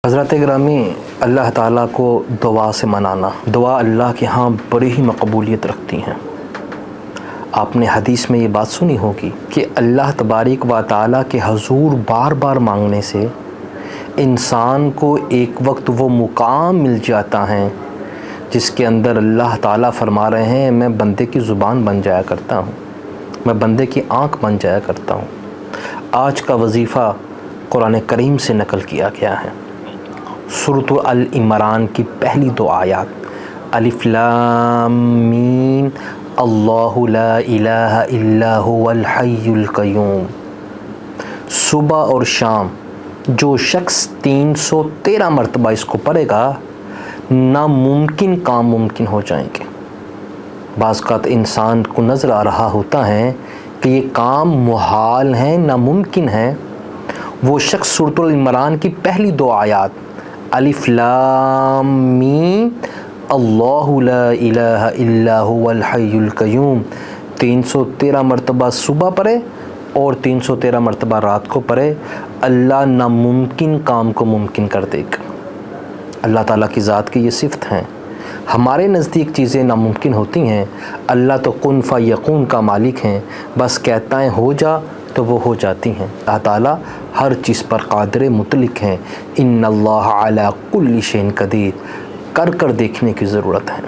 حضرت گرامی، اللہ تعالیٰ کو دعا سے منانا، دعا اللہ کے ہاں بڑی ہی مقبولیت رکھتی ہیں۔ آپ نے حدیث میں یہ بات سنی ہوگی کہ اللہ تبارک و تعالیٰ کے حضور بار بار مانگنے سے انسان کو ایک وقت وہ مقام مل جاتا ہے جس کے اندر اللہ تعالیٰ فرما رہے ہیں میں بندے کی زبان بن جایا کرتا ہوں، میں بندے کی آنکھ بن جایا کرتا ہوں۔ آج کا وظیفہ قرآن کریم سے نقل کیا گیا ہے۔ سورۃ العمران کی پہلی دو آیات، الف لام میم اللہ لا الہ الا هو الحی القیوم۔ صبح اور شام جو شخص 313 مرتبہ اس کو پڑھے گا، ناممکن کام ممکن ہو جائیں گے۔ بعض اوقات انسان کو نظر آ رہا ہوتا ہے کہ یہ کام محال ہے، ناممکن ہے۔ وہ شخص سورۃ العمران کی پہلی دو آیات الف لام میم اللہ لا الہ الا هو الحی القیوم 313 مرتبہ صبح پڑھے اور 313 مرتبہ رات کو پڑھے، اللہ ناممکن کام کو ممکن کر دے گا۔ اللہ تعالیٰ کی ذات کی یہ صفت ہیں۔ ہمارے نزدیک چیزیں ناممکن ہوتی ہیں، اللہ تو کن فیکون کا مالک ہیں، بس کہتا ہے ہو جا تو وہ ہو جاتی ہیں۔ اللہ تعالیٰ ہر چیز پر قادر مطلق ہیں۔ ان اللہ علی کل شیء قدیر، کر دیکھنے کی ضرورت ہے۔